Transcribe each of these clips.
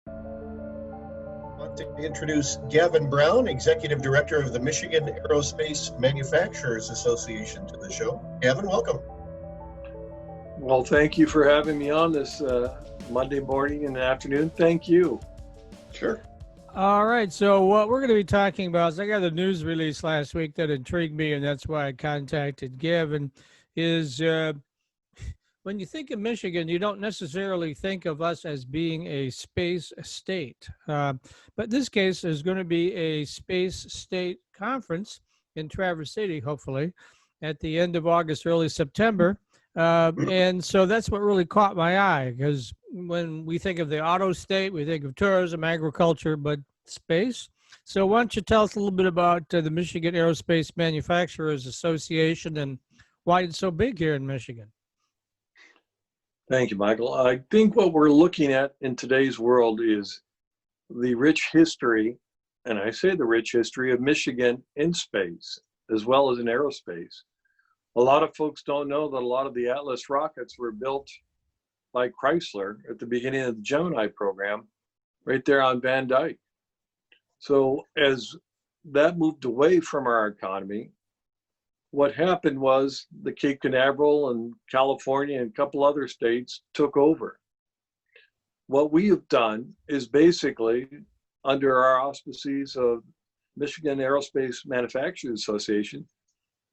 I want to introduce Gavin Brown, Executive Director of the Michigan Aerospace Manufacturers Association, to the show. Gavin, welcome. Well, thank you for having me on this Monday morning and afternoon. Thank you. Sure. All right. So what we're going to be talking about is I got a news release last week that intrigued me, and that's why I contacted Gavin, is when you think of Michigan, you don't necessarily think of us as being a space state. But in this case, there's going to be a space state conference in Traverse City, hopefully, at the end of August, early September. And so that's what really caught my eye, because when we think of the auto state, we think of tourism, agriculture, but space. So why don't you tell us a little bit about the Michigan Aerospace Manufacturers Association and why it's so big here in Michigan? Thank you, Michael. I think what we're looking at in today's world is the rich history, and I say the rich history of Michigan in space, as well as in aerospace. A lot of folks don't know that a lot of the Atlas rockets were built by Chrysler at the beginning of the Gemini program, right there on Van Dyke. So as that moved away from our economy, what happened was the Cape Canaveral and California and a couple other states took over. What we have done is basically, under our auspices of Michigan Aerospace Manufacturers Association,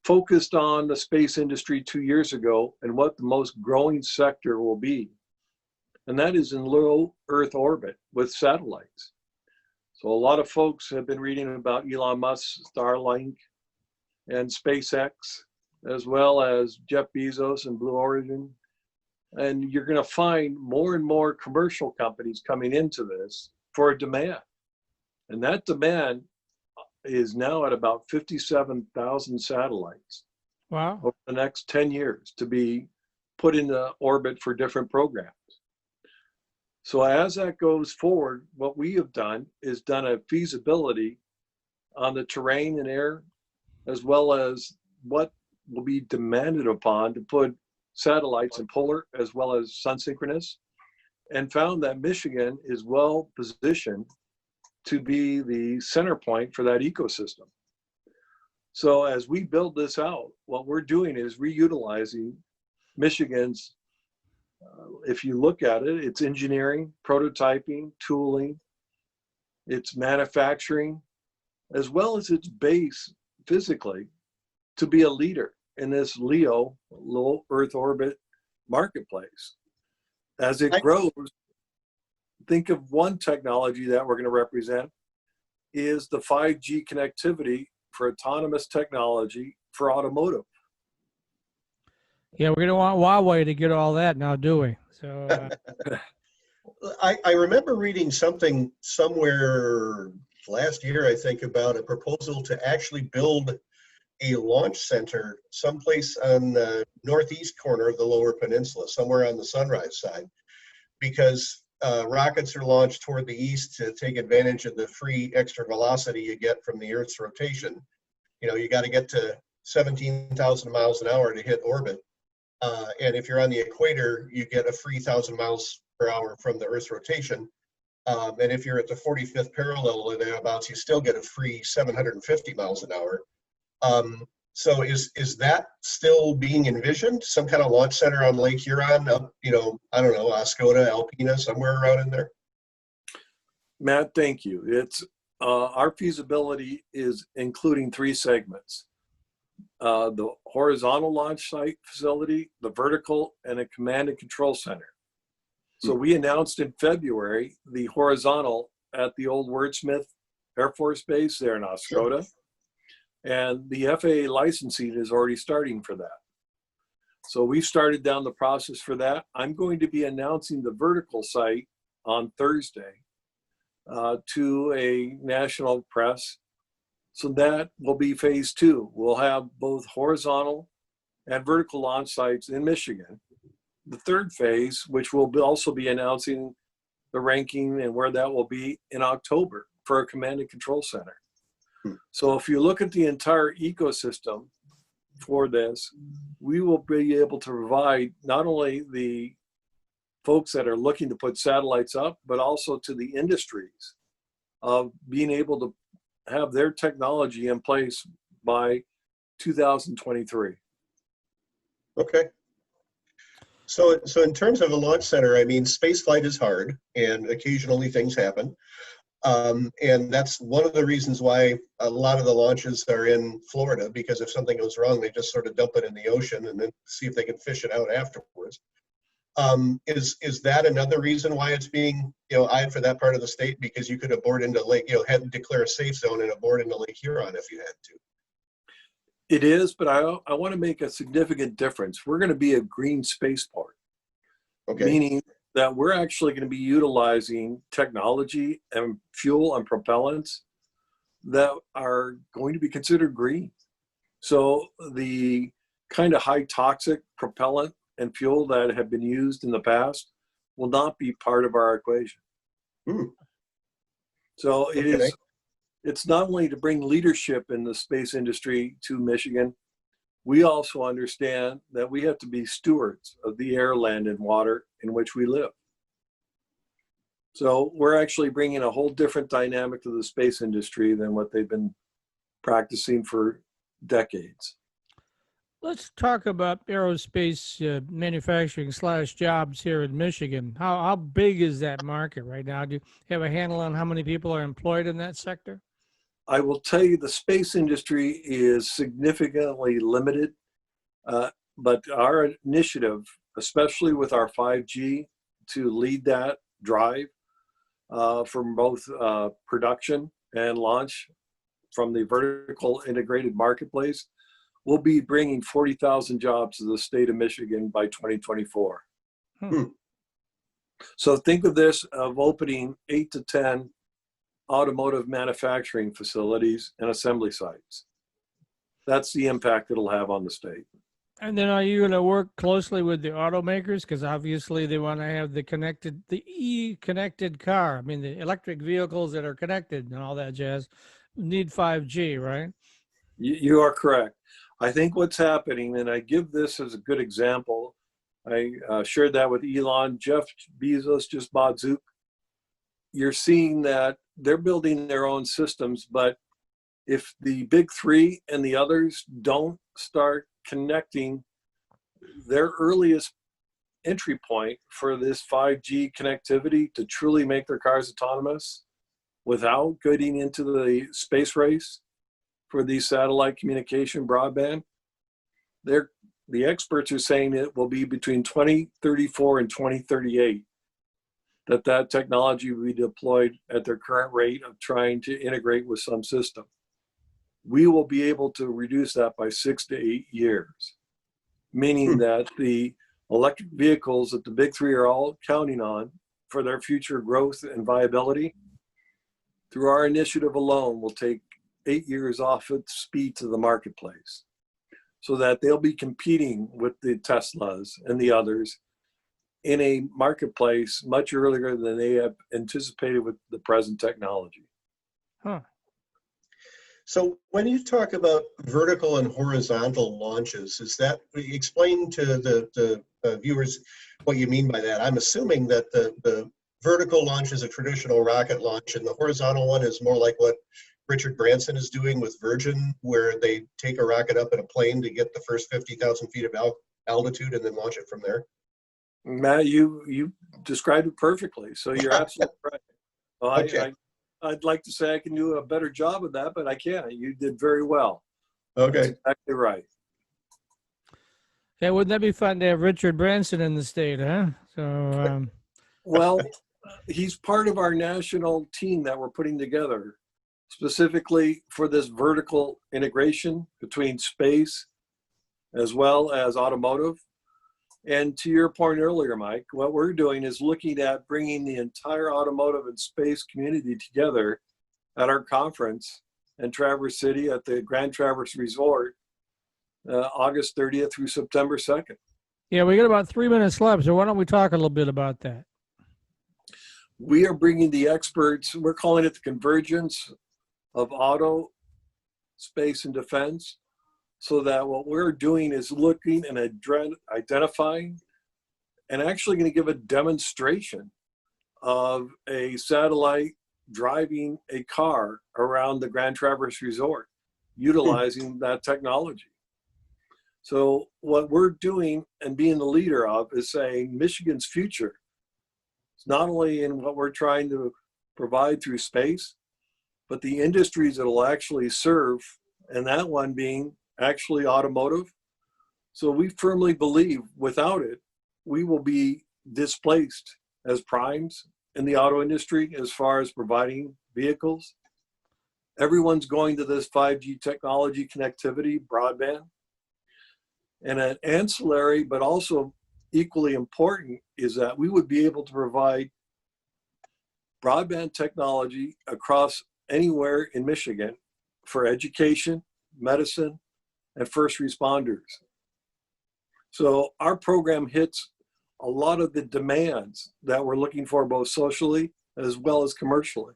focused on the space industry 2 years ago and what the most growing sector will be. And that is in low Earth orbit with satellites. So a lot of folks have been reading about Elon Musk's Starlink and SpaceX, as well as Jeff Bezos and Blue Origin. And you're going to find more and more commercial companies coming into this for a demand. And that demand is now at about 57,000 satellites. Wow. Over the next 10 years to be put into orbit for different programs. So as that goes forward, what we have done is done a feasibility on the terrain and air, as well as what will be demanded upon to put satellites in polar as well as sun synchronous, and found that Michigan is well positioned to be the center point for that ecosystem. So as we build this out, what we're doing is reutilizing Michigan's, if you look at it, it's engineering, prototyping, tooling, it's manufacturing, as well as its base physically to be a leader in this LEO, low Earth orbit marketplace. As it grows, think of one technology that we're going to represent is the 5G connectivity for autonomous technology for automotive. Yeah, we're going to want Huawei to get all that now, do we? So I remember reading something somewhere last year, I think, about a proposal to actually build a launch center someplace on the northeast corner of the Lower Peninsula, somewhere on the Sunrise side, because rockets are launched toward the east to take advantage of the free extra velocity you get from the Earth's rotation. You know, you got to get to 17,000 miles an hour to hit orbit. And if you're on the equator, you get a free 1,000 miles per hour from the Earth's rotation. And if you're at the 45th parallel or thereabouts, you still get a free 750 miles an hour. So is that still being envisioned? Some kind of launch center on Lake Huron, up, you know, I don't know, Oscoda, Alpena, somewhere around in there? Matt, thank you. It's our feasibility is including three segments. The horizontal launch site facility, the vertical, and a command and control center. So we announced in February the horizontal at the old Wordsmith Air Force Base there in Oscoda. And the FAA licensing is already starting for that. So we've started down the process for that. I'm going to be announcing the vertical site on Thursday to a national press. So that will be phase two. We'll have both horizontal and vertical launch sites in Michigan. The third phase, which we'll also be announcing the ranking and where that will be in October for a command and control center. So if you look at the entire ecosystem for this, we will be able to provide not only the folks that are looking to put satellites up, but also to the industries of being able to have their technology in place by 2023. Okay. So in terms of a launch center, I mean, space flight is hard, and occasionally things happen. And that's one of the reasons why a lot of the launches are in Florida, because if something goes wrong, they just sort of dump it in the ocean and then see if they can fish it out afterwards. Is that another reason why it's being, eyed for that part of the state? Because you could abort into Lake, had to declare a safe zone and abort into Lake Huron if you had to. It is, but I want to make a significant difference. We're going to be a green spaceport, Okay. meaning that we're actually going to be utilizing technology and fuel and propellants that are going to be considered green. So the kind of high toxic propellant and fuel that have been used in the past will not be part of our equation. So it's not only to bring leadership in the space industry to Michigan, we also understand that we have to be stewards of the air, land, and water in which we live. So we're actually bringing a whole different dynamic to the space industry than what they've been practicing for decades. Let's talk about aerospace manufacturing / jobs here in Michigan. How big is that market right now? Do you have a handle on how many people are employed in that sector? I will tell you the space industry is significantly limited, but our initiative, especially with our 5G, to lead that drive from both production and launch from the vertical integrated marketplace, we'll be bringing 40,000 jobs to the state of Michigan by 2024. So think of this of opening 8 to 10 automotive manufacturing facilities and assembly sites. That's the impact it'll have on the state. And then are you going to work closely with the automakers? Because obviously they want to have the connected car. I mean, the electric vehicles that are connected and all that jazz need 5G, right? You are correct. I think what's happening, and I give this as a good example, I shared that with Elon. Jeff Bezos just bought Zook. You're seeing that they're building their own systems, but if the big three and the others don't start connecting their earliest entry point for this 5G connectivity to truly make their cars autonomous without getting into the space race for these satellite communication broadband, the experts are saying it will be between 2034 and 2038 that technology will be deployed at their current rate of trying to integrate with some system. We will be able to reduce that by 6 to 8 years, meaning that the electric vehicles that the big three are all counting on for their future growth and viability, through our initiative alone, will take 8 years off its speed to the marketplace, so that they'll be competing with the Teslas and the others in a marketplace much earlier than they have anticipated with the present technology. So when you talk about vertical and horizontal launches, is that, explain to the viewers what you mean by that? I'm assuming that the vertical launch is a traditional rocket launch and the horizontal one is more like what Richard Branson is doing with Virgin, where they take a rocket up in a plane to get the first 50,000 feet of altitude and then launch it from there. Matt, you described it perfectly. So you're absolutely right. Well, Okay. I'd like to say I can do a better job of that, but I can't. You did very well. Okay. That's exactly right. Yeah, wouldn't that be fun to have Richard Branson in the state, huh? So, Well, he's part of our national team that we're putting together specifically for this vertical integration between space as well as automotive. And to your point earlier, Mike, what we're doing is looking at bringing the entire automotive and space community together at our conference in Traverse City at the Grand Traverse Resort, August 30th through September 2nd. yeah, we got about 3 minutes left, so why don't we talk a little bit about that? We are bringing the experts, we're calling it the convergence of auto, space, and defense, so that what we're doing is looking and identifying and actually going to give a demonstration of a satellite driving a car around the Grand Traverse Resort, utilizing that technology. So what we're doing and being the leader of is saying Michigan's future is not only in what we're trying to provide through space, but the industries that will actually serve, and that one being actually automotive. So we firmly believe without it, we will be displaced as primes in the auto industry as far as providing vehicles. Everyone's going to this 5G technology connectivity, broadband. And an ancillary, but also equally important, is that we would be able to provide broadband technology across anywhere in Michigan for education, medicine, and first responders. So our program hits a lot of the demands that we're looking for, both socially as well as commercially.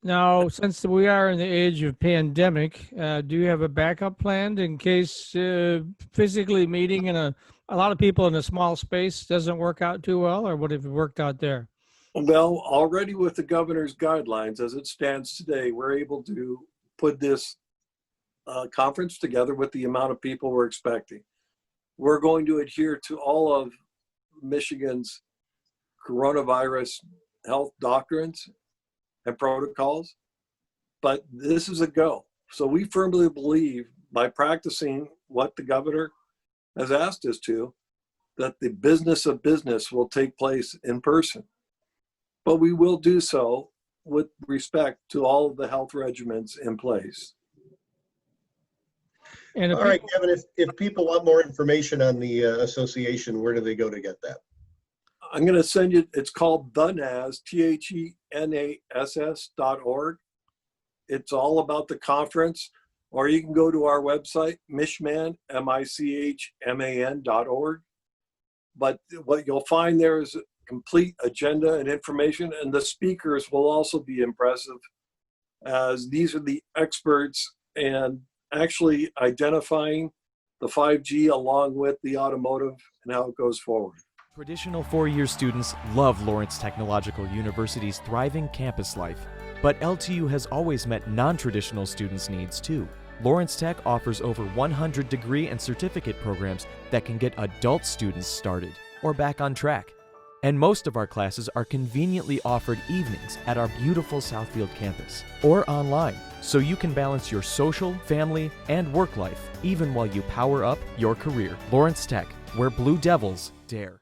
Now, since we are in the age of pandemic, do you have a backup plan in case physically meeting in a lot of people in a small space doesn't work out too well, or what have you worked out there? Well, already with the governor's guidelines, as it stands today, we're able to put this conference together with the amount of people we're expecting. We're going to adhere to all of Michigan's coronavirus health doctrines and protocols, but this is a go. So we firmly believe, by practicing what the governor has asked us to, that the business of business will take place in person. But we will do so with respect to all of the health regimens in place. And All right, Kevin, if people want more information on the association, where do they go to get that? I'm going to send you, it's called THENASS, THENASS.org. It's all about the conference, or you can go to our website, Michman, MICHMAN.org. But what you'll find there is a complete agenda and information, and the speakers will also be impressive, as these are the experts and actually identifying the 5G along with the automotive and how it goes forward. Traditional four-year students love Lawrence Technological University's thriving campus life, but LTU has always met non-traditional students' needs too. Lawrence Tech offers over 100 degree and certificate programs that can get adult students started or back on track. And most of our classes are conveniently offered evenings at our beautiful Southfield campus or online, so you can balance your social, family, and work life even while you power up your career. Lawrence Tech, where Blue Devils dare.